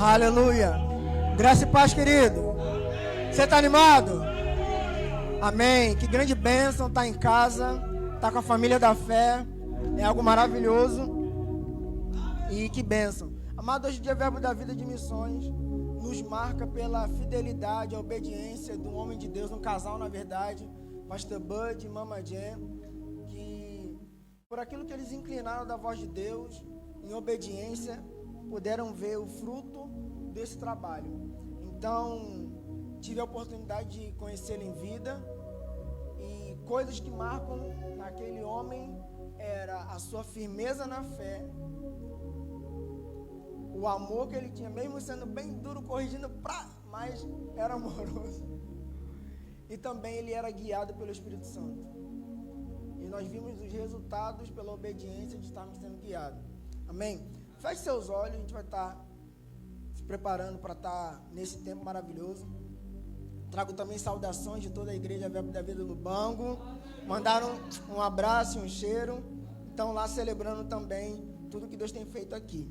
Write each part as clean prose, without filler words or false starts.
Aleluia. Graça e paz, querido. Você está animado? Amém. Que grande bênção estar em casa, estar com a família da fé. É algo maravilhoso. E que bênção. Amado, hoje o dia Verbo da Vida de Missões nos marca pela fidelidade, a obediência de um homem de Deus, um casal, na verdade, Pastor Bud e Mama Jen, que por aquilo que eles inclinaram da voz de Deus, em obediência, puderam ver o fruto desse trabalho. Então, tive a oportunidade de conhecê-lo em vida, e coisas que marcam naquele homem era a sua firmeza na fé, o amor que ele tinha, mesmo sendo bem duro, corrigindo, mas era amoroso. E também ele era guiado pelo Espírito Santo. E nós vimos os resultados pela obediência de estarmos sendo guiados. Amém? Feche seus olhos, a gente vai estar se preparando para estar nesse tempo maravilhoso. Trago também saudações de toda a igreja Verbo da Vida no Bango. Mandaram um abraço e um cheiro. Estão lá celebrando também tudo que Deus tem feito aqui.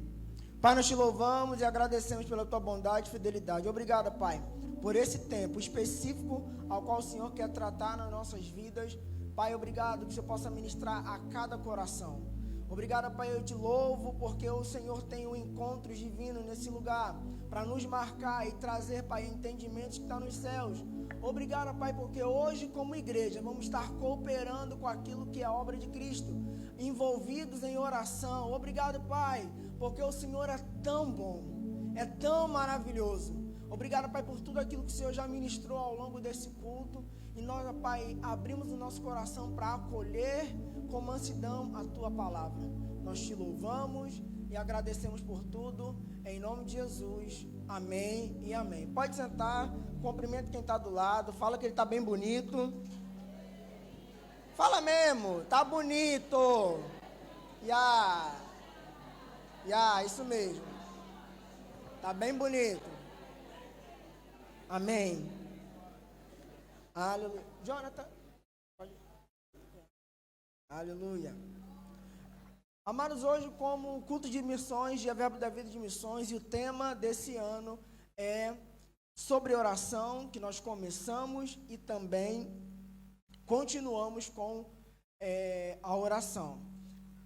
Pai, nós te louvamos e agradecemos pela tua bondade e fidelidade. Obrigado, Pai, por esse tempo específico ao qual o Senhor quer tratar nas nossas vidas. Pai, obrigado que o Senhor possa ministrar a cada coração. Obrigado, Pai, eu te louvo porque o Senhor tem um encontro divino nesse lugar para nos marcar e trazer, Pai, entendimentos que estão nos céus. Obrigado, Pai, porque hoje, como igreja, vamos estar cooperando com aquilo que é a obra de Cristo, envolvidos em oração. Obrigado, Pai, porque o Senhor é tão bom, é tão maravilhoso. Obrigado, Pai, por tudo aquilo que o Senhor já ministrou ao longo desse culto. E nós, Pai, abrimos o nosso coração para acolher com mansidão a Tua palavra. Nós te louvamos e agradecemos por tudo, em nome de Jesus. Amém e amém. Pode sentar, cumprimenta quem está do lado, fala que ele está bem bonito. Fala mesmo, tá bonito. Isso mesmo. Tá bem bonito. Amém. Aleluia. Jonathan. Aleluia. Amados, hoje como culto de missões, dia Verbo da Vida de Missões, e o tema desse ano é sobre oração, que nós começamos e também continuamos com a oração.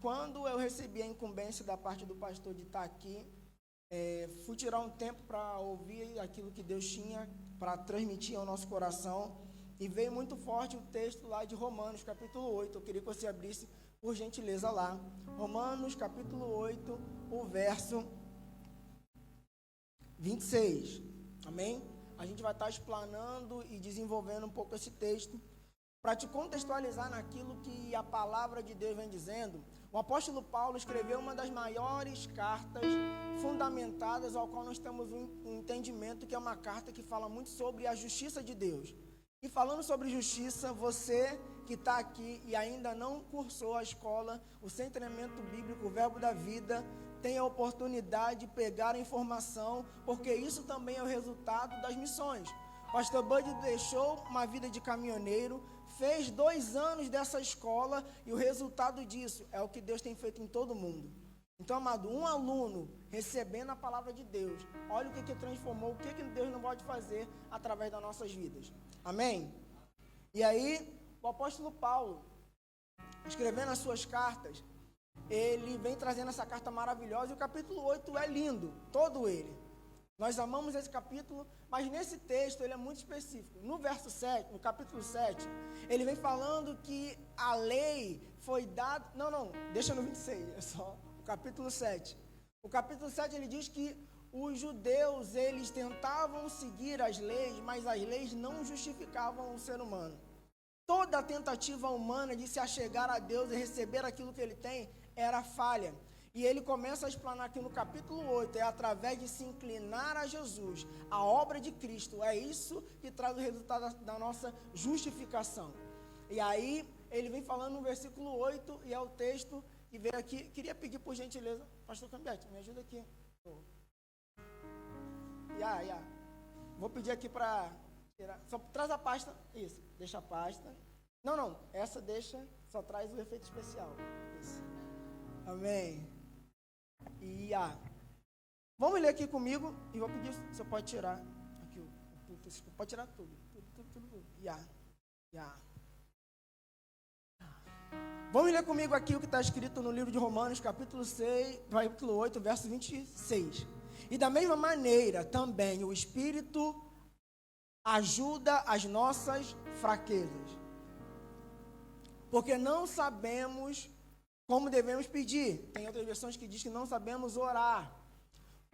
Quando eu recebi a incumbência da parte do pastor de estar aqui, fui tirar um tempo para ouvir aquilo que Deus tinha para transmitir ao nosso coração, e veio muito forte o texto lá de Romanos, capítulo 8. Eu queria que você abrisse, por gentileza, lá. Romanos, capítulo 8, o verso 26. Amém? A gente vai estar explanando e desenvolvendo um pouco esse texto, para te contextualizar naquilo que a palavra de Deus vem dizendo. O apóstolo Paulo escreveu uma das maiores cartas fundamentadas, ao qual nós temos um entendimento, que é uma carta que fala muito sobre a justiça de Deus. E falando sobre justiça, você que está aqui e ainda não cursou a escola, o Centro de Treinamento Bíblico, o Verbo da Vida, tem a oportunidade de pegar a informação, porque isso também é o resultado das missões. Pastor Bud deixou uma vida de caminhoneiro, fez 2 anos dessa escola, e o resultado disso é o que Deus tem feito em todo mundo. Então, amado, um aluno recebendo a palavra de Deus, olha o que transformou, o que Deus não pode fazer através das nossas vidas. Amém? E aí, o apóstolo Paulo, escrevendo as suas cartas, ele vem trazendo essa carta maravilhosa, e o capítulo 8 é lindo, todo ele. Nós amamos esse capítulo, mas nesse texto ele é muito específico. No verso 7, no capítulo 7, ele vem falando que a lei foi dada... Não, deixa no 26, é só o capítulo 7. O capítulo 7 ele diz que os judeus, eles tentavam seguir as leis, mas as leis não justificavam o ser humano. Toda a tentativa humana de se achegar a Deus e receber aquilo que ele tem era falha. E ele começa a explanar aqui no capítulo 8, é através de se inclinar a Jesus, a obra de Cristo, é isso que traz o resultado da nossa justificação. E aí, ele vem falando no versículo 8, e é o texto que veio aqui. Queria pedir por gentileza, pastor Cambiate, me ajuda aqui. Vou pedir aqui para tirar, só traz a pasta, isso, deixa a pasta. Não, essa deixa, só traz o efeito especial. Isso. Amém. Vamos ler aqui comigo e vou pedir, você pode tirar aqui o púlpito, pode tirar tudo. Vamos ler comigo aqui o que está escrito no livro de Romanos, capítulo 6, capítulo 8, verso 26. E da mesma maneira, também o Espírito ajuda as nossas fraquezas, porque não sabemos como devemos pedir. Tem outras versões que diz que não sabemos orar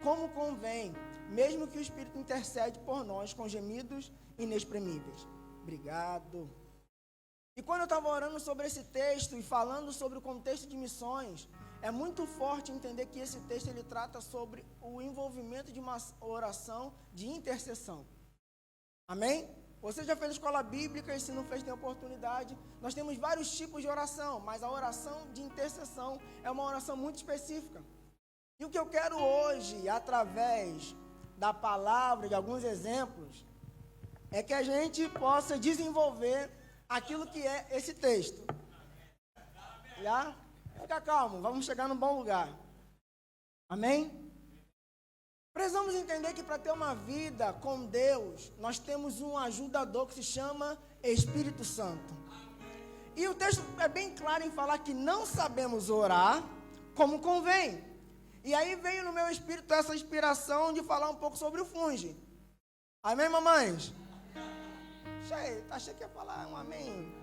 como convém, mesmo que o Espírito intercede por nós com gemidos inexprimíveis. Obrigado. E quando eu estava orando sobre esse texto e falando sobre o contexto de missões, é muito forte entender que esse texto ele trata sobre o envolvimento de uma oração de intercessão. Amém? Você já fez escola bíblica e se não fez, tem oportunidade. Nós temos vários tipos de oração, mas a oração de intercessão é uma oração muito específica. E o que eu quero hoje, através da palavra, de alguns exemplos, é que a gente possa desenvolver aquilo que é esse texto. Já? Fica calmo, vamos chegar num bom lugar. Amém? Precisamos entender que para ter uma vida com Deus, nós temos um ajudador que se chama Espírito Santo. E o texto é bem claro em falar que não sabemos orar como convém. E aí veio no meu espírito essa inspiração de falar um pouco sobre o funge. Amém, mamães? Achei que ia falar um amém.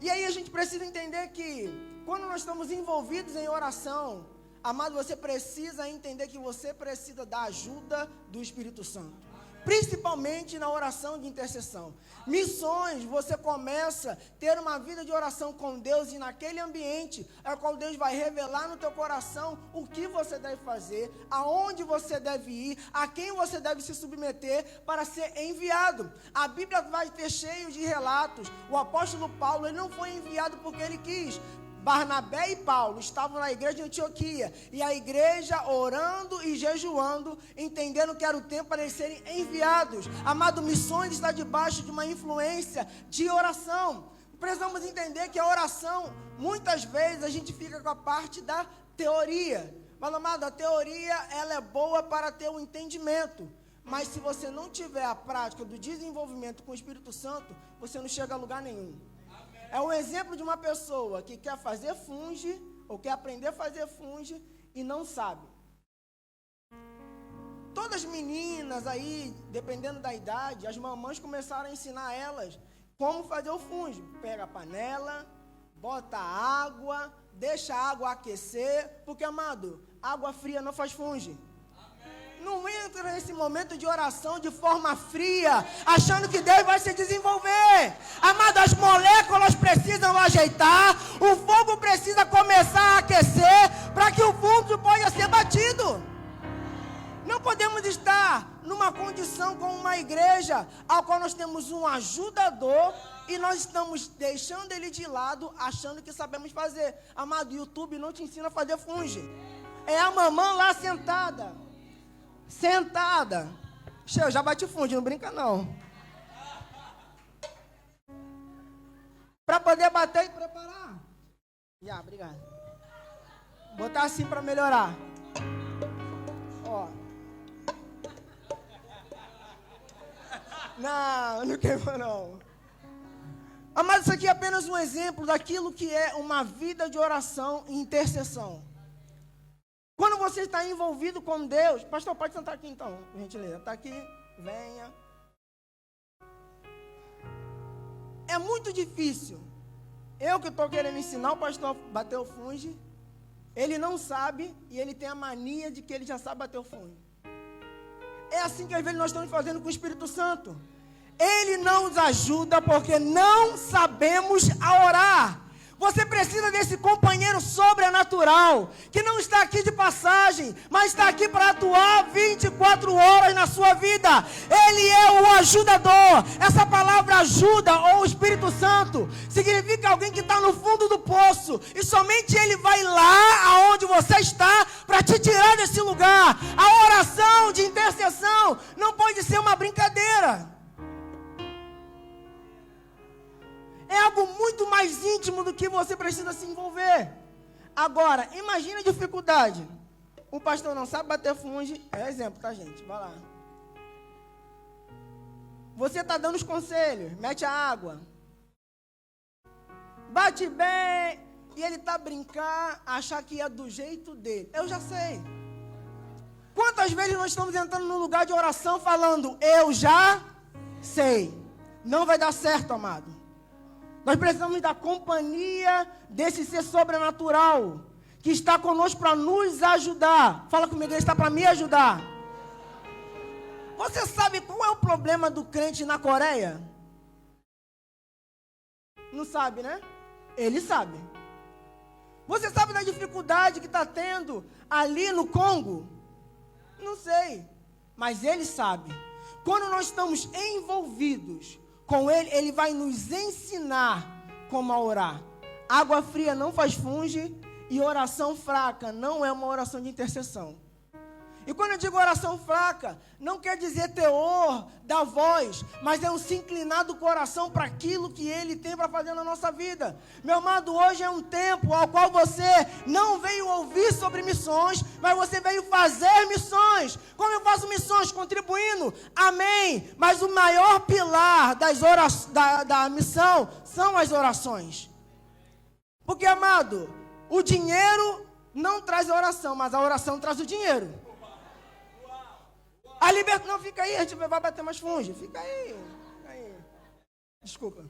E aí a gente precisa entender que quando nós estamos envolvidos em oração, amado, você precisa entender que você precisa da ajuda do Espírito Santo. Principalmente na oração de intercessão. Missões, você começa a ter uma vida de oração com Deus e naquele ambiente é o qual Deus vai revelar no teu coração o que você deve fazer, aonde você deve ir, a quem você deve se submeter para ser enviado. A Bíblia vai ter cheio de relatos. O apóstolo Paulo, ele não foi enviado porque ele quis. Barnabé e Paulo estavam na igreja de Antioquia, e a igreja orando e jejuando, entendendo que era o tempo para eles serem enviados. Amado, missões está debaixo de uma influência de oração. Precisamos entender que a oração, muitas vezes a gente fica com a parte da teoria. Mas, amado, a teoria ela é boa para ter o entendimento. Mas se você não tiver a prática do desenvolvimento com o Espírito Santo, você não chega a lugar nenhum. É um exemplo de uma pessoa que quer fazer funge, ou quer aprender a fazer funge, e não sabe. Todas as meninas aí, dependendo da idade, as mamães começaram a ensinar elas como fazer o funge. Pega a panela, bota água, deixa a água aquecer, porque, amado, água fria não faz funge. Não entra nesse momento de oração de forma fria, achando que Deus vai se desenvolver. Amado, as moléculas precisam ajeitar, o fogo precisa começar a aquecer, para que o fungo possa ser batido. Não podemos estar numa condição com uma igreja, ao qual nós temos um ajudador, e nós estamos deixando ele de lado, achando que sabemos fazer. Amado, o YouTube não te ensina a fazer funge. É a mamã lá sentada. Eu já bati funde, não brinca não. Para poder bater e preparar. Obrigado. Botar assim para melhorar. Ó. Não queimou não. Mas isso aqui é apenas um exemplo daquilo que é uma vida de oração e intercessão. Quando você está envolvido com Deus, pastor, pode sentar aqui então, por gentileza. Está aqui, venha. É muito difícil. Eu que estou querendo ensinar o pastor a bater o funge, ele não sabe e ele tem a mania de que ele já sabe bater o funge. É assim que às vezes nós estamos fazendo com o Espírito Santo. Ele não nos ajuda porque não sabemos orar. Você precisa desse companheiro sobrenatural, que não está aqui de passagem, mas está aqui para atuar 24 horas na sua vida. Ele é o ajudador. Essa palavra ajuda, ou Espírito Santo, significa alguém que está no fundo do poço, e somente ele vai lá aonde você está, para te tirar desse lugar. A oração de intercessão não pode ser uma brincadeira. É algo muito mais íntimo do que você precisa se envolver. Agora, imagine a dificuldade. O pastor não sabe bater funge. É exemplo, tá, gente? Vai lá. Você está dando os conselhos. Mete a água. Bate bem. E ele está a brincar, achar que é do jeito dele. Eu já sei. Quantas vezes nós estamos entrando num lugar de oração falando, eu já sei. Não vai dar certo, amado. Nós precisamos da companhia desse ser sobrenatural que está conosco para nos ajudar. Fala comigo, ele está para me ajudar. Você sabe qual é o problema do crente na Coreia? Não sabe, né? Ele sabe. Você sabe da dificuldade que está tendo ali no Congo? Não sei, mas ele sabe. Quando nós estamos envolvidos com ele, ele vai nos ensinar como a orar. Água fria não faz funge e oração fraca não é uma oração de intercessão. E quando eu digo oração fraca, não quer dizer teor da voz, mas é um se inclinar do coração para aquilo que ele tem para fazer na nossa vida. Meu amado, hoje é um tempo ao qual você não veio ouvir sobre missões, mas você veio fazer missões. Como eu faço missões? Contribuindo. Amém. Mas o maior pilar da missão são as orações. Porque, amado, o dinheiro não traz a oração, mas a oração traz o dinheiro. A libertação, não, fica aí, a gente vai bater mais funge. Fica aí. Desculpa.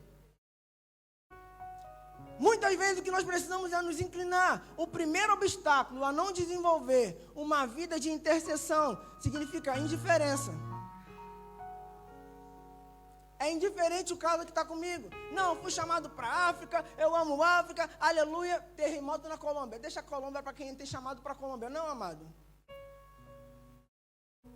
Muitas vezes o que nós precisamos é nos inclinar. O primeiro obstáculo a não desenvolver uma vida de intercessão significa indiferença. É indiferente o caso que está comigo. Não, fui chamado para a África, eu amo a África, aleluia, terremoto na Colômbia. Deixa a Colômbia para quem tem chamado para a Colômbia. Não, amado.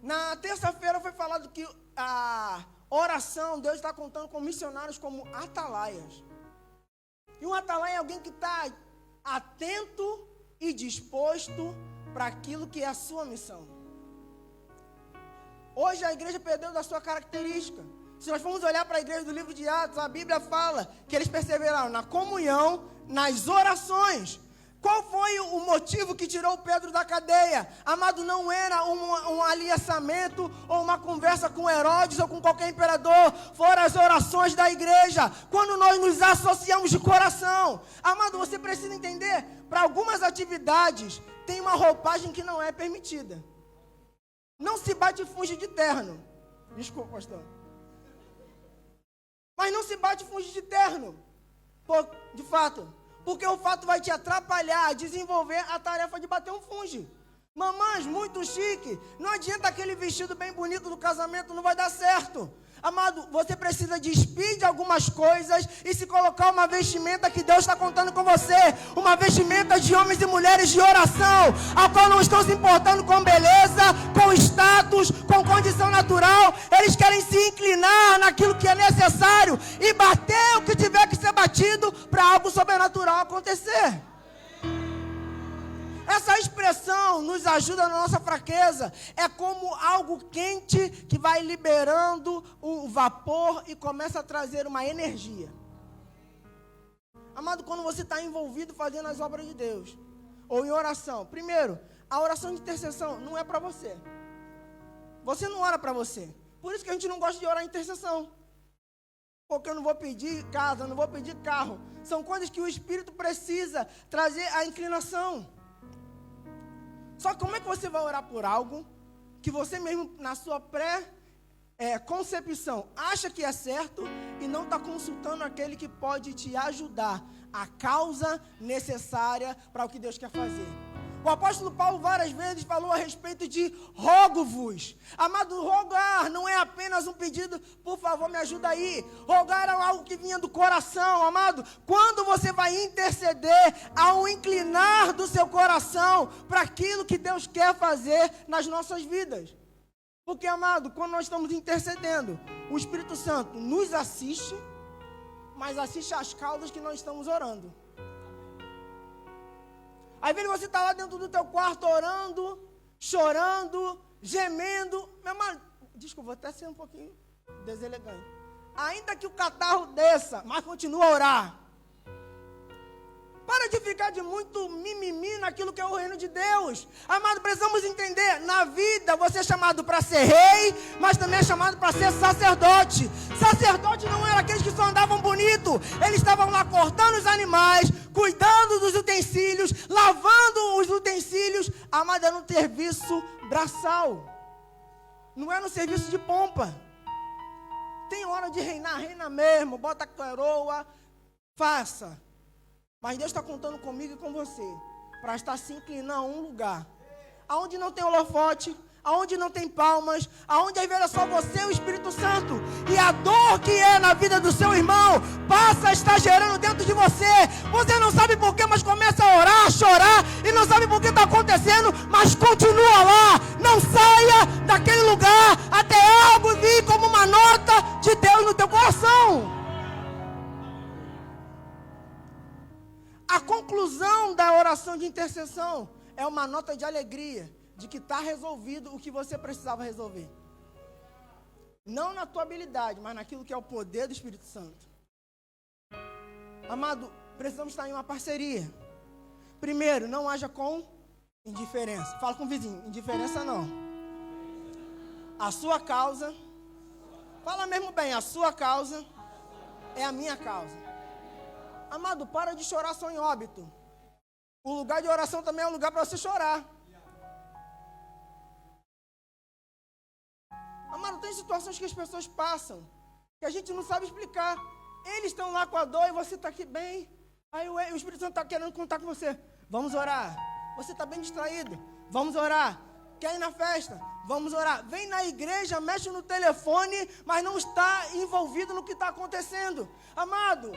Na terça-feira foi falado que a oração, Deus está contando com missionários como atalaias. E um atalaia é alguém que está atento e disposto para aquilo que é a sua missão. Hoje a igreja perdeu da sua característica. Se nós formos olhar para a igreja do livro de Atos, a Bíblia fala que eles perseveraram na comunhão, nas orações. Qual foi o motivo que tirou Pedro da cadeia? Amado, não era um aliançamento ou uma conversa com Herodes ou com qualquer imperador. Foram as orações da igreja. Quando nós nos associamos de coração. Amado, você precisa entender, para algumas atividades, tem uma roupagem que não é permitida. Não se bate funge de terno. Desculpa, pastor. Mas não se bate funge de terno. De fato. Porque o fato vai te atrapalhar a desenvolver a tarefa de bater um funge. Mamães, muito chique. Não adianta aquele vestido bem bonito do casamento, não vai dar certo. Amado, você precisa despir de algumas coisas e se colocar uma vestimenta que Deus está contando com você. Uma vestimenta de homens e mulheres de oração, a qual não estão se importando com beleza, com status, com condição natural. Eles querem se inclinar naquilo que é necessário e bater o que tiver que ser batido para algo sobrenatural acontecer. Essa expressão nos ajuda na nossa fraqueza. É como algo quente que vai liberando o vapor e começa a trazer uma energia. Amado, quando você está envolvido fazendo as obras de Deus, ou em oração, primeiro, a oração de intercessão não é para você. Você não ora para você. Por isso que a gente não gosta de orar em intercessão. Porque eu não vou pedir casa, eu não vou pedir carro. São coisas que o Espírito precisa trazer a inclinação. Só que como é que você vai orar por algo que você mesmo, na sua concepção, acha que é certo e não está consultando aquele que pode te ajudar, a causa necessária para o que Deus quer fazer? O apóstolo Paulo várias vezes falou a respeito de rogo-vos. Amado, rogar não é apenas um pedido, por favor me ajuda aí. Rogar é algo que vinha do coração, amado. Quando você vai interceder, há um inclinar do seu coração para aquilo que Deus quer fazer nas nossas vidas. Porque, amado, quando nós estamos intercedendo, o Espírito Santo nos assiste, mas assiste às causas que nós estamos orando. Às vezes você está lá dentro do teu quarto orando, chorando, gemendo. Meu irmão, desculpa, vou até ser um pouquinho deselegante. Ainda que o catarro desça, mas continua a orar. Para de ficar de muito mimimi naquilo que é o reino de Deus. Amado, precisamos entender, na vida você é chamado para ser rei, mas também é chamado para ser sacerdote. Sacerdote não era aqueles que só andavam bonito. Eles estavam lá cortando os animais, cuidando dos utensílios, lavando os utensílios. Amado, era um serviço braçal. Não era um serviço de pompa. Tem hora de reinar, reina mesmo. Bota a coroa, faça. Mas Deus está contando comigo e com você, para estar se inclinando a um lugar, aonde não tem holofote, aonde não tem palmas, aonde às vezes é só você e o Espírito Santo, e a dor que é na vida do seu irmão, passa a estar gerando dentro de você. Você não sabe por quê, mas começa a orar, a chorar, e não sabe por que está acontecendo, mas continua lá, não saia daquele lugar, até algo vir como uma nota de Deus no teu coração. A conclusão da oração de intercessão é uma nota de alegria, de que está resolvido o que você precisava resolver. Não na tua habilidade, mas naquilo que é o poder do Espírito Santo. Amado, precisamos estar em uma parceria. Primeiro, não haja com indiferença. Fala com o vizinho, indiferença não. A sua causa, fala mesmo bem, a sua causa é a minha causa. Amado, para de chorar só em óbito. O lugar de oração também é um lugar para você chorar. Amado, tem situações que as pessoas passam, que a gente não sabe explicar. Eles estão lá com a dor e você está aqui bem. Aí o Espírito Santo está querendo contar com você. Vamos orar. Você está bem distraído. Vamos orar. Quer ir na festa? Vamos orar. Vem na igreja, mexe no telefone, mas não está envolvido no que está acontecendo. Amado,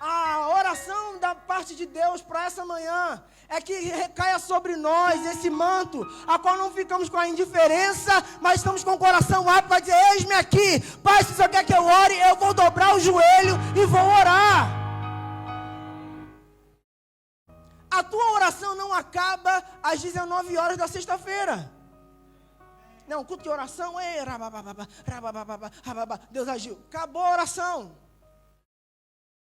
a oração da parte de Deus para essa manhã é que recaia sobre nós esse manto, a qual não ficamos com a indiferença, mas estamos com o coração apto para dizer: eis-me aqui, Pai, se você quer que eu ore, eu vou dobrar o joelho e vou orar. A tua oração não acaba às 19 horas da sexta-feira. Não, culto de oração, Deus agiu, acabou a oração.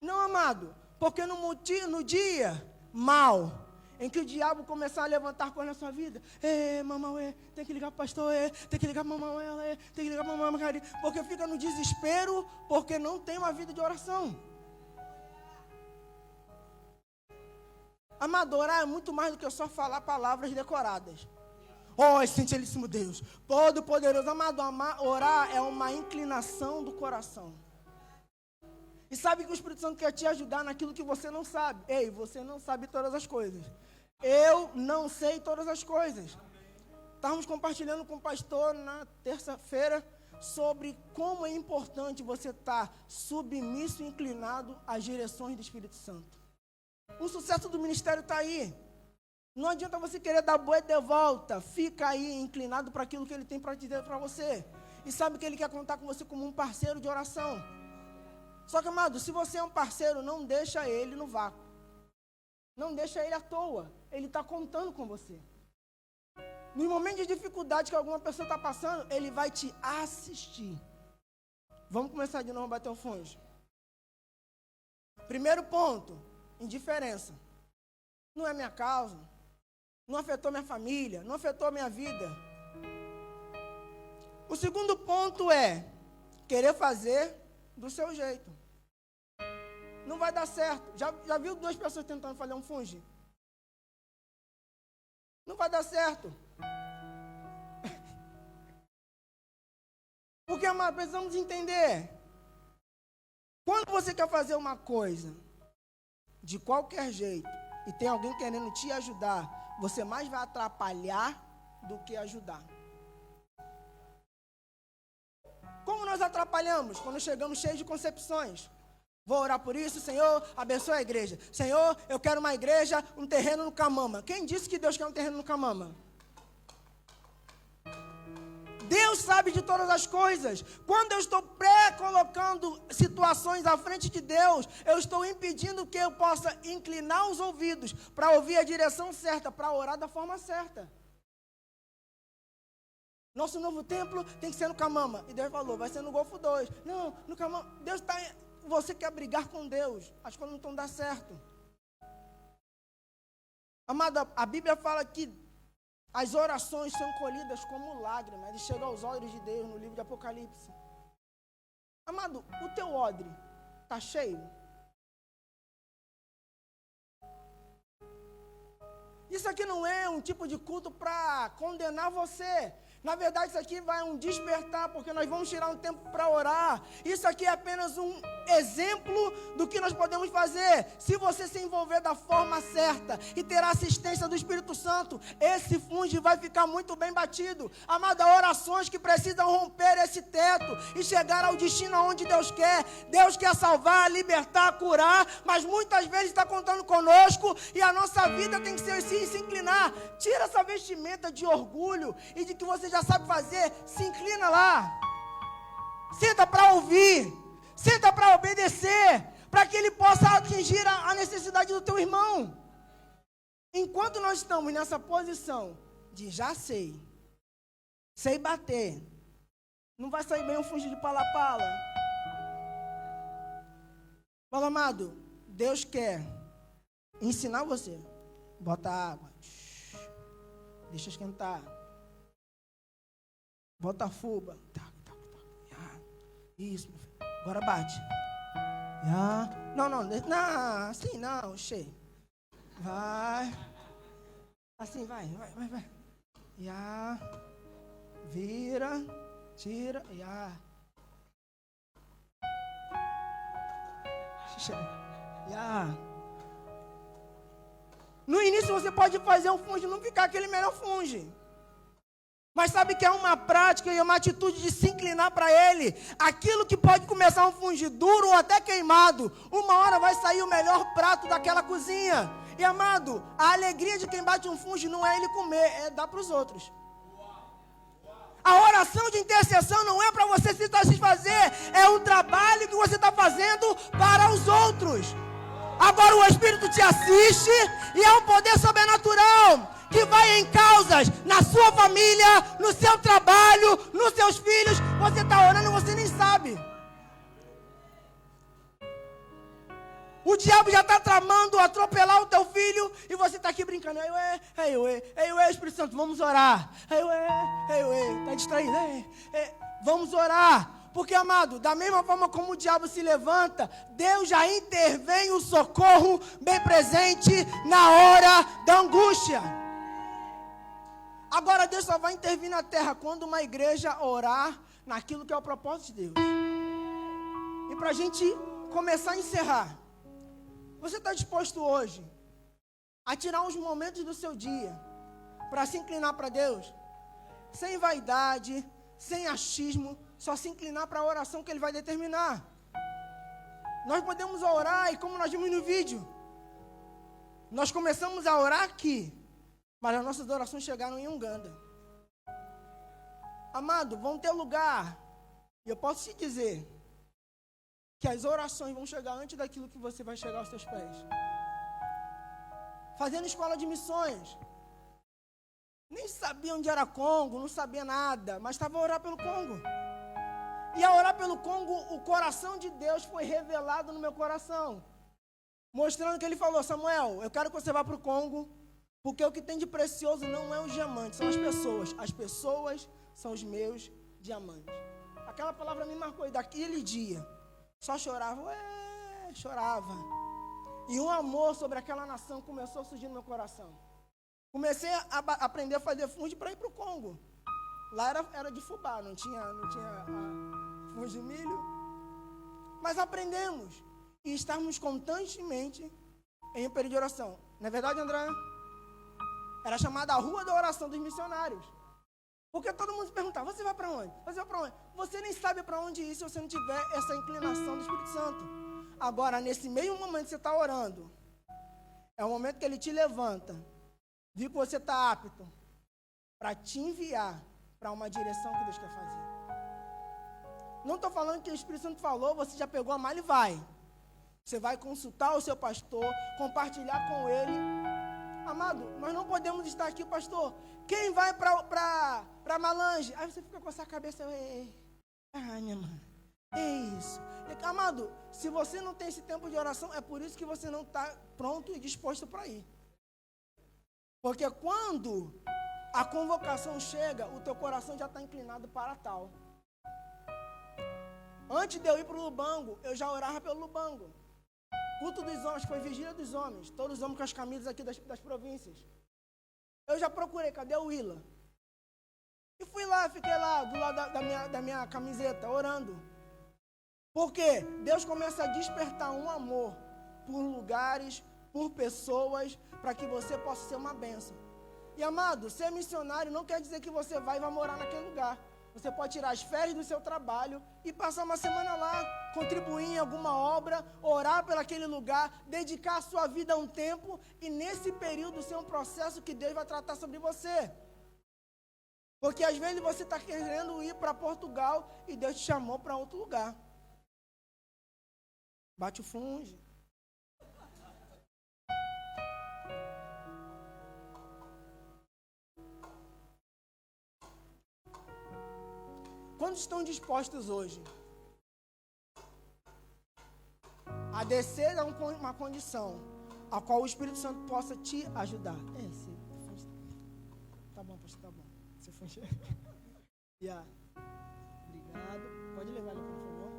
Não, amado, porque no dia mal, em que o diabo começar a levantar coisa na sua vida, mamãe, tem que ligar para o pastor, tem que ligar para mamãe, tem que ligar para mamãe, porque fica no desespero, porque não tem uma vida de oração. Amado, orar é muito mais do que só falar palavras decoradas. Oh, excelentíssimo Deus, todo poderoso. Amado, orar é uma inclinação do coração. E sabe que o Espírito Santo quer te ajudar naquilo que você não sabe. Ei, você não sabe todas as coisas. Eu não sei todas as coisas. Estávamos compartilhando com o pastor na terça-feira sobre como é importante você estar submisso e inclinado às direções do Espírito Santo. O sucesso do ministério está aí. Não adianta você querer dar boi de volta. Fica aí inclinado para aquilo que ele tem para dizer para você. E sabe que ele quer contar com você como um parceiro de oração. Só que, amado, se você é um parceiro, não deixa ele no vácuo. Não deixa ele à toa. Ele está contando com você. No momento de dificuldade que alguma pessoa está passando, ele vai te assistir. Vamos começar de novo a bater o fundo. Primeiro ponto, indiferença. Não é minha causa. Não afetou minha família. Não afetou a minha vida. O segundo ponto é querer fazer do seu jeito. Não vai dar certo. Já viu duas pessoas tentando fazer um funge? Não vai dar certo. Porque, amado, precisamos entender. Quando você quer fazer uma coisa de qualquer jeito e tem alguém querendo te ajudar, você mais vai atrapalhar do que ajudar. Como nós atrapalhamos? Quando chegamos cheios de concepções. Vou orar por isso, Senhor, abençoa a igreja. Senhor, eu quero uma igreja, um terreno no Camama. Quem disse que Deus quer um terreno no Camama? Deus sabe de todas as coisas. Quando eu estou pré-colocando situações à frente de Deus, eu estou impedindo que eu possa inclinar os ouvidos para ouvir a direção certa, para orar da forma certa. Nosso novo templo tem que ser no Camama. E Deus falou, vai ser no Golfo 2. Não, no Camama. Deus está... Você quer brigar com Deus. As coisas não estão dando certo. Amado, a Bíblia fala que as orações são colhidas como lágrimas e chegam aos olhos de Deus no livro de Apocalipse. Amado, o teu odre está cheio? Isso aqui não é um tipo de culto para condenar você. Na verdade, isso aqui vai um despertar, porque nós vamos tirar um tempo para orar. Isso aqui é apenas um exemplo do que nós podemos fazer. Se você se envolver da forma certa e ter a assistência do Espírito Santo, esse funge vai ficar muito bem batido. Amada, orações que precisam romper esse teto e chegar ao destino onde Deus quer. Deus quer salvar, libertar, curar, mas muitas vezes está contando conosco e a nossa vida tem que ser assim, se inclinar. Tira essa vestimenta de orgulho e de que você já sabe fazer, se inclina lá. Senta para ouvir, senta para obedecer, para que ele possa atingir a necessidade do teu irmão. Enquanto nós estamos nessa posição de já sei bater, não vai sair bem um fugir de pala-pala. Fala, amado, Deus quer ensinar você. Bota água, deixa esquentar. Bota a fuba. Isso, meu filho. Agora bate. Não, assim não, cheio. Vai. Assim, vai. Vira. Tira. No início você pode fazer um funge, não ficar aquele melhor funge. Mas sabe que é uma prática e uma atitude de se inclinar para Ele. Aquilo que pode começar um funge duro ou até queimado, uma hora vai sair o melhor prato daquela cozinha. E amado, a alegria de quem bate um funge não é ele comer, é dar para os outros. A oração de intercessão não é para você se satisfazer, é um trabalho que você está fazendo para os outros. Agora o Espírito te assiste e é um poder sobrenatural que vai em causas na sua família, no seu trabalho, nos seus filhos. Você está orando e você nem sabe. O diabo já está tramando atropelar o teu filho e você está aqui brincando. Espírito Santo, vamos orar. Está distraído. Vamos orar. Porque, amado, da mesma forma como o diabo se levanta, Deus já intervém o socorro bem presente na hora da angústia. Agora Deus só vai intervir na terra quando uma igreja orar naquilo que é o propósito de Deus. E para a gente começar a encerrar, você está disposto hoje a tirar uns momentos do seu dia para se inclinar para Deus? Sem vaidade, sem achismo, só se inclinar para a oração que Ele vai determinar. Nós podemos orar e como nós vimos no vídeo, nós começamos a orar aqui, mas as nossas orações chegaram em Uganda. Amado, vão ter lugar, e eu posso te dizer, que as orações vão chegar antes daquilo que você vai chegar aos seus pés. Fazendo escola de missões. Nem sabia onde era Congo, não sabia nada, mas estava a orar pelo Congo. E a orar pelo Congo, o coração de Deus foi revelado no meu coração. Mostrando que Ele falou, Samuel, eu quero que você vá para o Congo, porque o que tem de precioso não é os diamantes, são as pessoas. As pessoas são os meus diamantes. Aquela palavra me marcou, e daquele dia, só chorava. E um amor sobre aquela nação começou a surgir no meu coração. Comecei a aprender a fazer funde para ir para o Congo. Lá era de fubá, não tinha funde de milho. Mas aprendemos. E estávamos constantemente em um período de oração. Não é verdade, André? Era chamada a Rua da Oração dos Missionários. Porque todo mundo se perguntava, você vai para onde? Você vai para onde? Você nem sabe para onde ir se você não tiver essa inclinação do Espírito Santo. Agora, nesse mesmo momento que você está orando, é o momento que Ele te levanta, viu que você está apto para te enviar para uma direção que Deus quer fazer. Não estou falando que o Espírito Santo falou, você já pegou a malha e vai. Você vai consultar o seu pastor, compartilhar com ele. Amado, nós não podemos estar aqui, pastor. Quem vai para Malange? Aí você fica com essa cabeça. Ai, minha mãe. É isso. Amado, se você não tem esse tempo de oração, é por isso que você não está pronto e disposto para ir. Porque quando a convocação chega, o teu coração já está inclinado para tal. Antes de eu ir para o Lubango, eu já orava pelo Lubango. Culto dos homens, foi vigília dos homens. Todos os homens com as camisas aqui das províncias. Eu já procurei, cadê o Willa? E fui lá, fiquei lá, do lado da minha camiseta, orando. Porque Deus começa a despertar um amor por lugares, por pessoas, para que você possa ser uma bênção. E amado, ser missionário não quer dizer que você vai morar naquele lugar. Você pode tirar as férias do seu trabalho e passar uma semana lá, contribuir em alguma obra, orar por aquele lugar, dedicar a sua vida a um tempo e nesse período ser um processo que Deus vai tratar sobre você. Porque às vezes você está querendo ir para Portugal e Deus te chamou para outro lugar. Bate o funge. Quantos estão dispostos hoje a descer a uma condição a qual o Espírito Santo possa te ajudar? Tá bom, pastor, tá bom. Você foi yeah. Obrigado. Pode levar ele, por favor.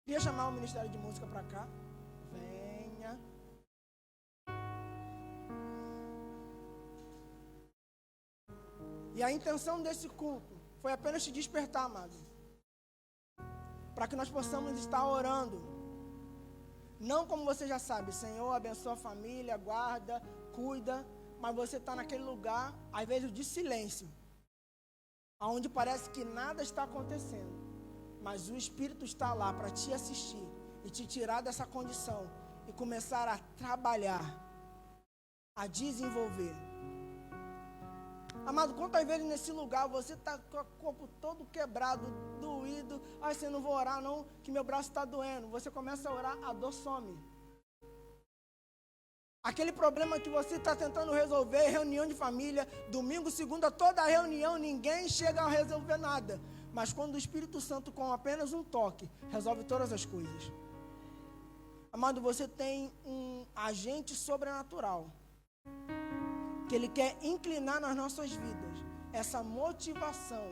Queria chamar o Ministério de Música para cá. Venha. E a intenção desse culto foi apenas te despertar, amado. Para que nós possamos estar orando. Não como você já sabe, Senhor, abençoa a família, guarda, cuida. Mas você está naquele lugar, às vezes, de silêncio. Onde parece que nada está acontecendo. Mas o Espírito está lá para te assistir e te tirar dessa condição. E começar a trabalhar, a desenvolver. Amado, quantas vezes nesse lugar você está com o corpo todo quebrado, doído. Ai, você não vou orar não, que meu braço está doendo. Você começa a orar, a dor some. Aquele problema que você está tentando resolver, reunião de família, domingo, segunda, toda a reunião, ninguém chega a resolver nada. Mas quando o Espírito Santo, com apenas um toque, resolve todas as coisas. Amado, você tem um agente sobrenatural que Ele quer inclinar nas nossas vidas essa motivação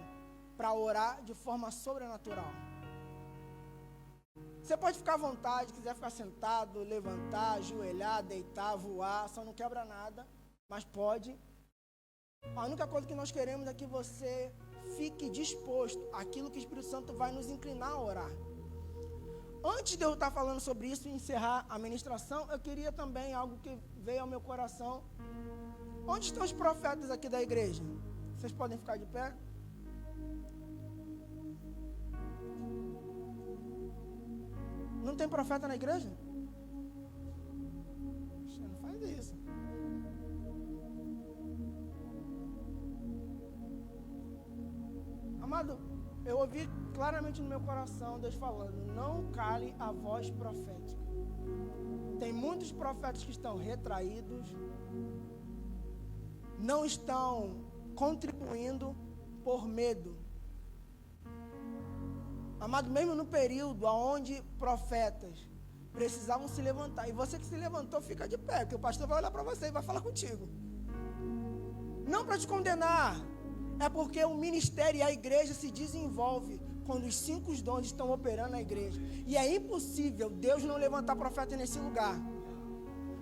para orar de forma sobrenatural. Você pode ficar à vontade, quiser ficar sentado, levantar, ajoelhar, deitar, voar, só não quebra nada, mas pode. A única coisa que nós queremos é que você fique disposto àquilo que o Espírito Santo vai nos inclinar a orar. Antes de eu estar falando sobre isso e encerrar a ministração, eu queria também algo que veio ao meu coração. Onde estão os profetas aqui da igreja? Vocês podem ficar de pé? Não tem profeta na igreja? Não faz isso. Amado, eu ouvi claramente no meu coração Deus falando: não cale a voz profética. Tem muitos profetas que estão retraídos, não estão contribuindo por medo. Amado, mesmo no período onde profetas precisavam se levantar, e você que se levantou, fica de pé, porque o pastor vai olhar para você e vai falar contigo. Não para te condenar, é porque o ministério e a igreja se desenvolve quando os 5 dons estão operando na igreja. E é impossível Deus não levantar profeta nesse lugar.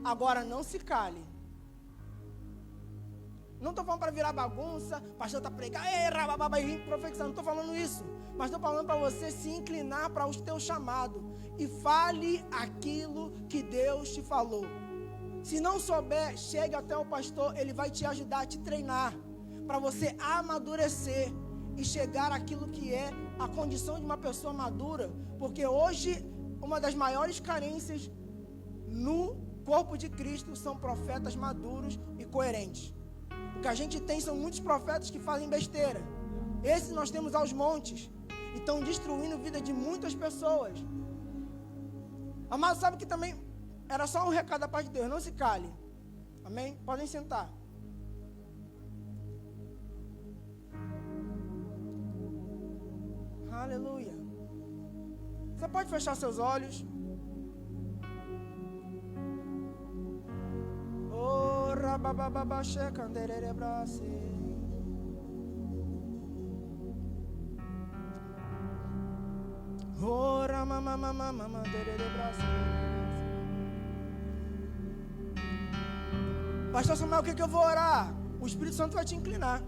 Agora, não se cale. Não estou falando para virar bagunça, o pastor está pregando, e vim profetizando, não estou falando isso. Mas estou falando para você se inclinar para o teu chamado e fale aquilo que Deus te falou. Se não souber, chegue até o pastor, ele vai te ajudar a te treinar, para você amadurecer e chegar àquilo que é a condição de uma pessoa madura. Porque hoje, uma das maiores carências no corpo de Cristo são profetas maduros e coerentes. O que a gente tem são muitos profetas que fazem besteira. Esses nós temos aos montes. E estão destruindo a vida de muitas pessoas. Amado, sabe que também era só um recado da parte de Deus. Não se cale. Amém? Podem sentar. Aleluia. Você pode fechar seus olhos. Ora Pastor Samuel, o que eu vou orar? O Espírito Santo vai te inclinar.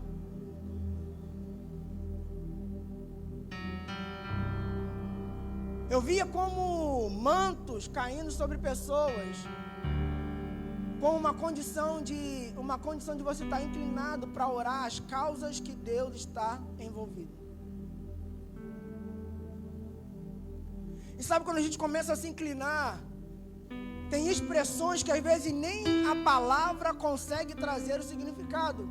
Eu via como mantos caindo sobre pessoas, com uma condição de você estar inclinado para orar as causas que Deus está envolvido. E sabe quando a gente começa a se inclinar, tem expressões que às vezes nem a palavra consegue trazer o significado.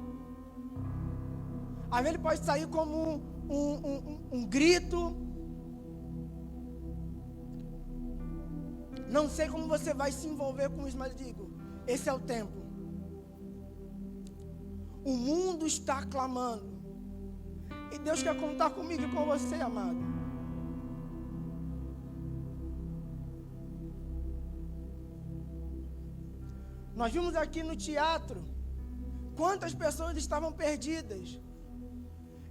Às vezes ele pode sair como um grito. Não sei como você vai se envolver com isso, mas digo, esse é o tempo. O mundo está clamando. E Deus quer contar comigo e com você, amado. Nós vimos aqui no teatro quantas pessoas estavam perdidas.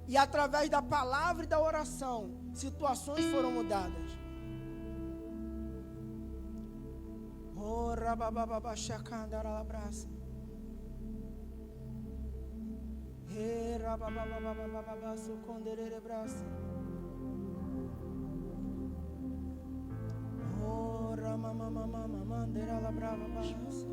E através da palavra e da oração, situações foram mudadas. Oh, rabababa, chacandara braça. He rabababa, suconderere braça. Oh, ramamama, mandera la brava braça.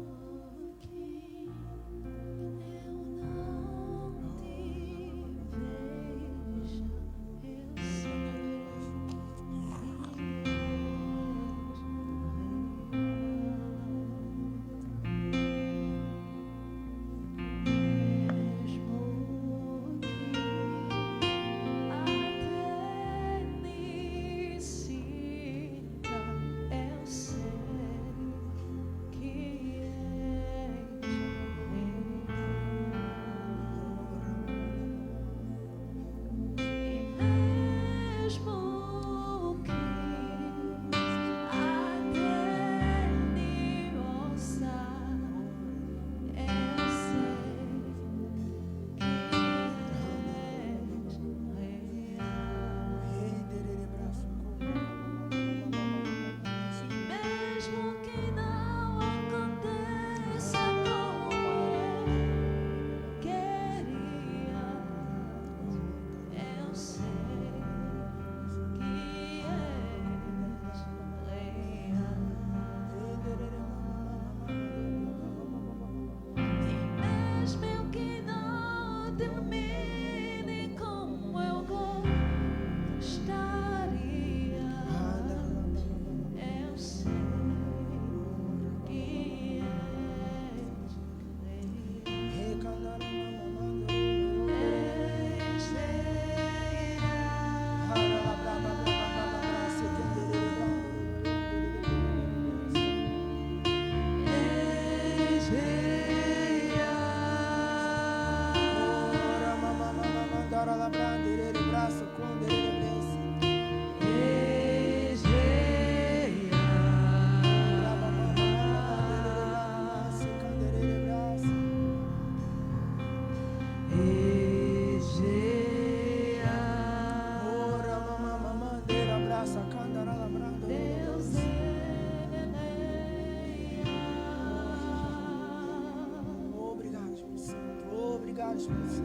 Obrigado, Jesus.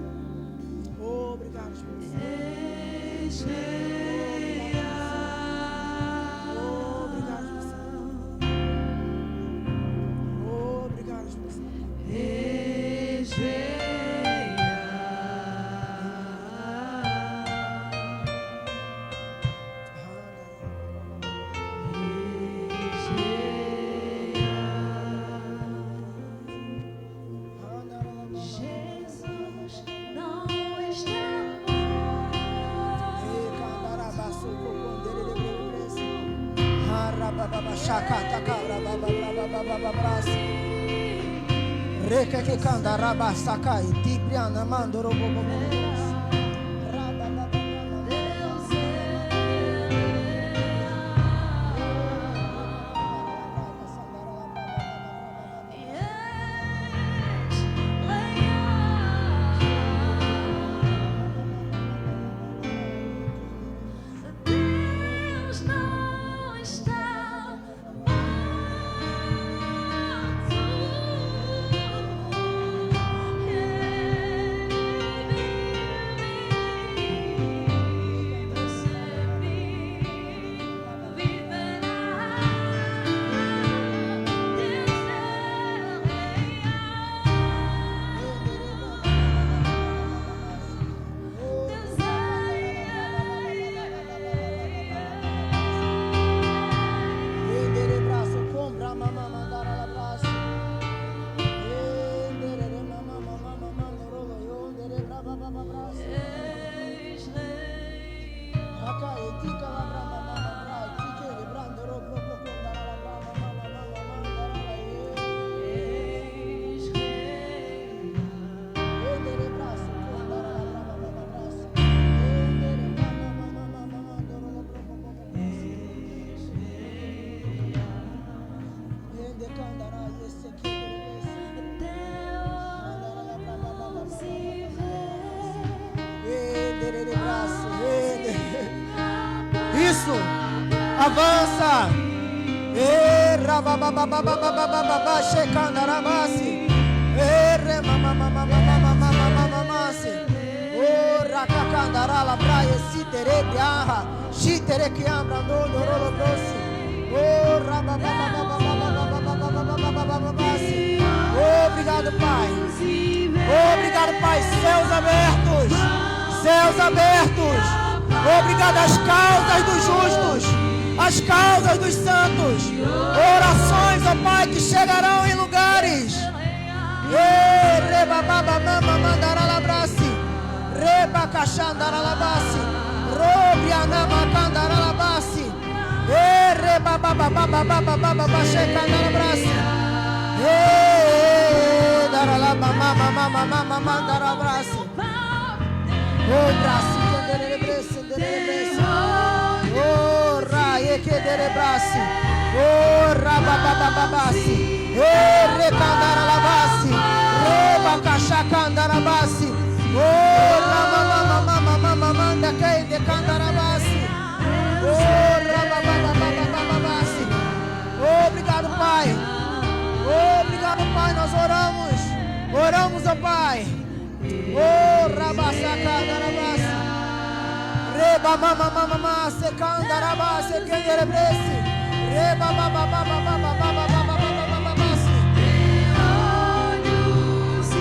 Obrigado, Jesus. Reke que canta rabasaka e tibriana mandoro bobo. Isso, avança. Obrigado, Pai. Obrigado, Pai. Céus abertos. Céus abertos. Obrigado às causas dos justos, às causas dos santos. Orações, ó Pai, que chegarão em lugares. Obrigado, Pai. Obrigado, Pai. Nós oramos, ó Pai. Reba mama mama mama sekandaraba sekenderebresi reba baba baba baba baba baba baba basi olhos e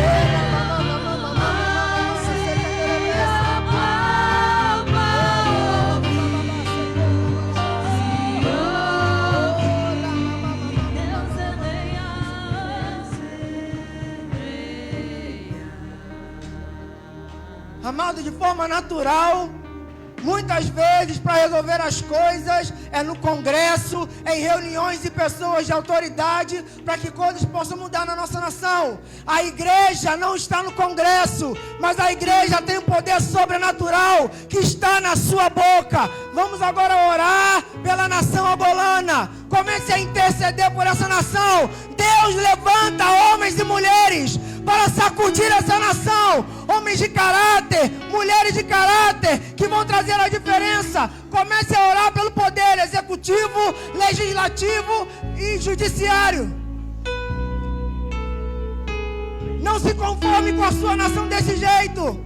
reba mama mama mama mama sekenderebresi amado, de forma natural, muitas vezes para resolver as coisas é no congresso, em reuniões de pessoas de autoridade, para que coisas possam mudar na nossa nação. A igreja não está no congresso, mas a igreja tem um poder sobrenatural que está na sua boca. Vamos agora orar pela nação angolana. Comece a interceder por essa nação. Deus levanta homens e mulheres para sacudir essa nação, homens de caráter, mulheres de caráter, que vão trazer a diferença. Comece a orar pelo poder executivo, legislativo e judiciário. Não se conforme com a sua nação desse jeito.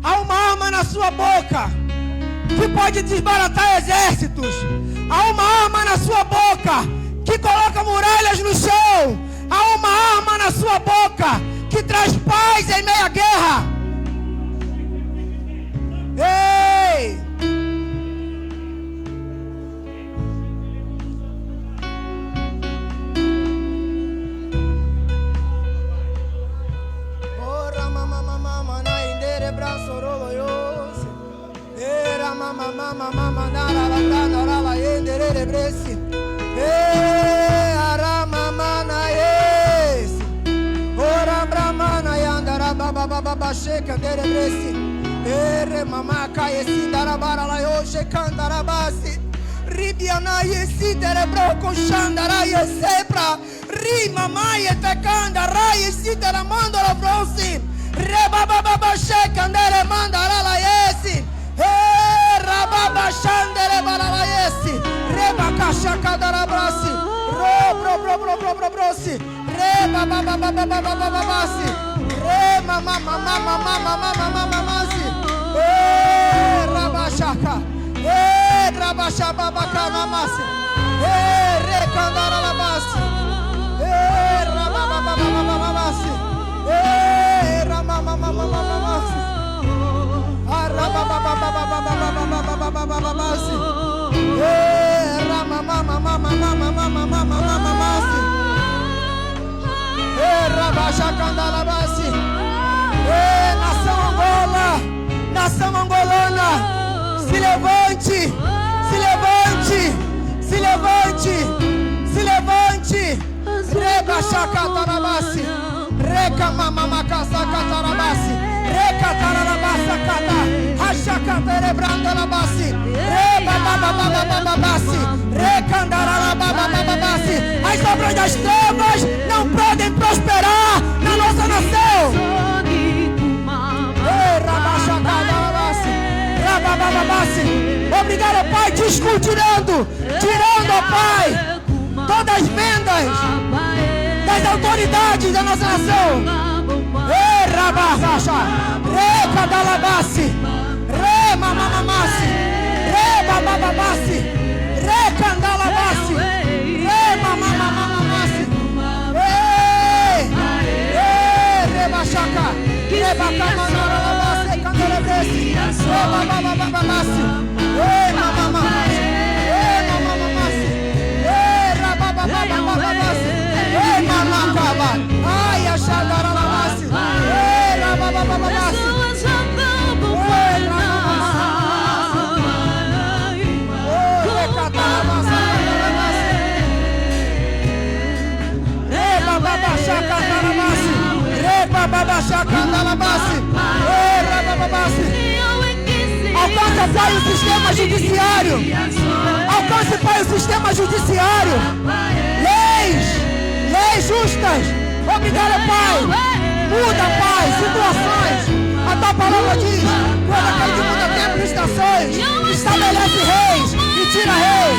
Há uma arma na sua boca que pode desbaratar exércitos. Há uma arma na sua boca que coloca muralhas no chão. Há uma arma na sua boca que traz paz em meia guerra. Ei! Ora mama mama na indere braço roloyos. Era mama mama mama na la la la la indere bresi. Ara mama na es. Ora brahmana yandara baba baba sheka dere bresi. Ere mama kaesi dara bara la yo shekandara basi. Ribiana yesi dere broko shandara yesepra. Ri mama yetekanda ra yesi dere mandora brosi. Re baba baba shekandere mandara la yesi. Rababa shandere bara la yesi. Reba kashaka dara brasi. Ro brosi. Reba baba baba baba basi. Re mama mama mama mama mama mama si. Rabashaka. Rabasha baba kama masi. Re kandara la basi. Rababa baba baba basi. Rama mama mama mama si. Rababa baba baba baba baba baba basi. Rama mama mama Nação Angola, nação angolana, se levante, se levante, se levante, se levante. Reba Shacatarabasi, Reca Mamamacasa Catarabasi, Reca Tarabasa Cata, Rachacaterebranda Labasi, Reba Babababababasi, Reca Andarababababasi. As obras das trevas não podem prosperar na nossa nação. Obrigado, Pai, tirando, ó Pai, todas as vendas das autoridades da nossa nação. Rabasacha, Recadalabasi, Remamamamasi, Rebabababasi, Recandalabasi, Remamamamamasi, Rebachaca, Rebacamanarabasi, Candelebesi, Rebababababasi, Remamamamasi, Remamamamasi, Rabababababasi, Remamacaba, Ai, Achadarabasi, Rababababasi. Alcança, Pai, o sistema judiciário. Alcance, Pai, o sistema judiciário. Leis justas. Obrigado, Pai. Muda, Pai, situações. A tua palavra diz: quando aquele que muda tempo e estações, estabelece reis e tira reis.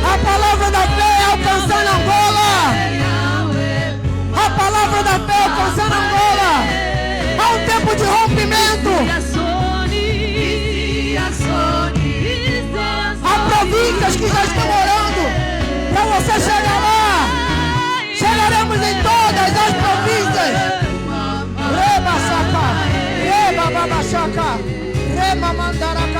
A palavra da fé alcançando Angola. A palavra da fé alcançando Angola. Há um tempo de rompimento. Há províncias que já estão orando para você chegar lá. Chegaremos em todas as províncias. Reba saca, reba babachaca, reba mandaraca,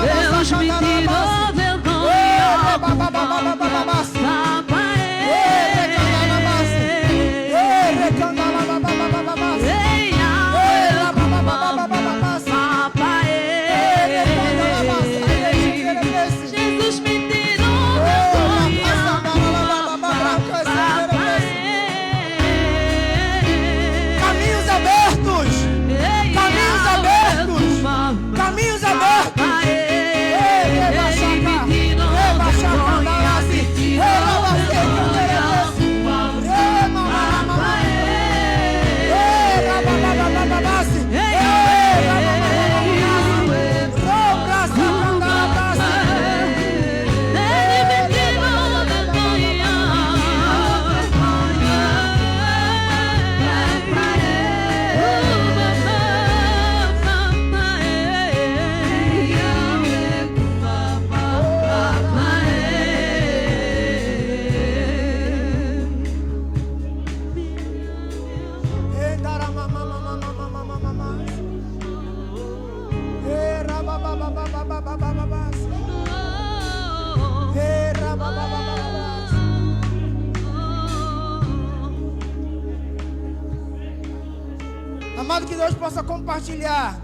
Amado, que Deus possa compartilhar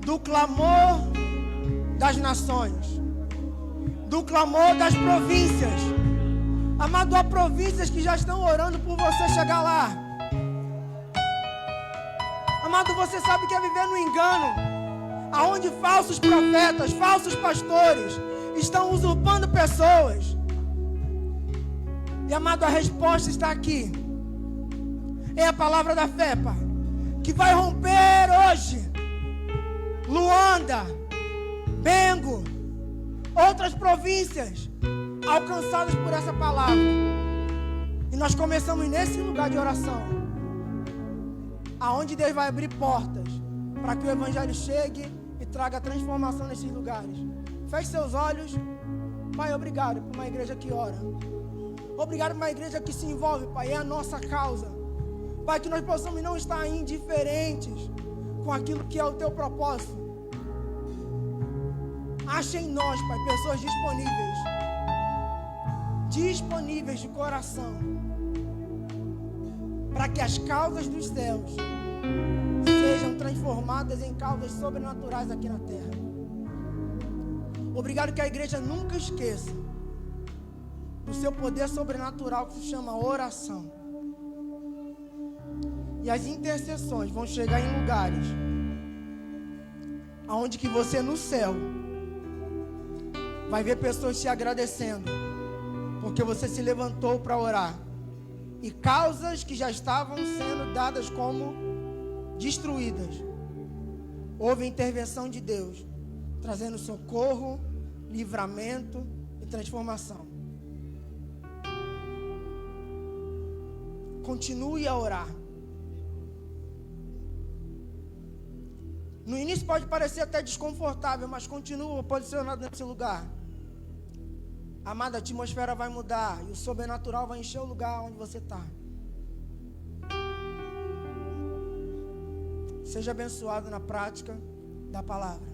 do clamor das nações, do clamor das províncias. Amado, há províncias que já estão orando por você chegar lá. Amado, você sabe que é viver no engano, aonde falsos profetas, falsos pastores estão usurpando pessoas. E amado, a resposta está aqui. É a palavra da fé, Pai, que vai romper hoje Luanda, Bengo, outras províncias alcançadas por essa palavra. E nós começamos nesse lugar de oração, aonde Deus vai abrir portas para que o Evangelho chegue e traga transformação nesses lugares. Feche seus olhos. Pai, obrigado por uma igreja que ora. Obrigado por uma igreja que se envolve, Pai, é a nossa causa. Pai, que nós possamos não estar indiferentes com aquilo que é o Teu propósito. Ache em nós, Pai, pessoas disponíveis de coração, para que as causas dos céus sejam transformadas em causas sobrenaturais aqui na terra. Obrigado que a igreja nunca esqueça do seu poder sobrenatural que se chama oração. E as intercessões vão chegar em lugares aonde que você no céu vai ver pessoas te agradecendo, porque você se levantou para orar. E causas que já estavam sendo dadas como destruídas, houve intervenção de Deus, trazendo socorro, livramento e transformação. Continue a orar. No início pode parecer até desconfortável, mas continua posicionado nesse lugar. Amada, a atmosfera vai mudar e o sobrenatural vai encher o lugar onde você está. Seja abençoado na prática da palavra.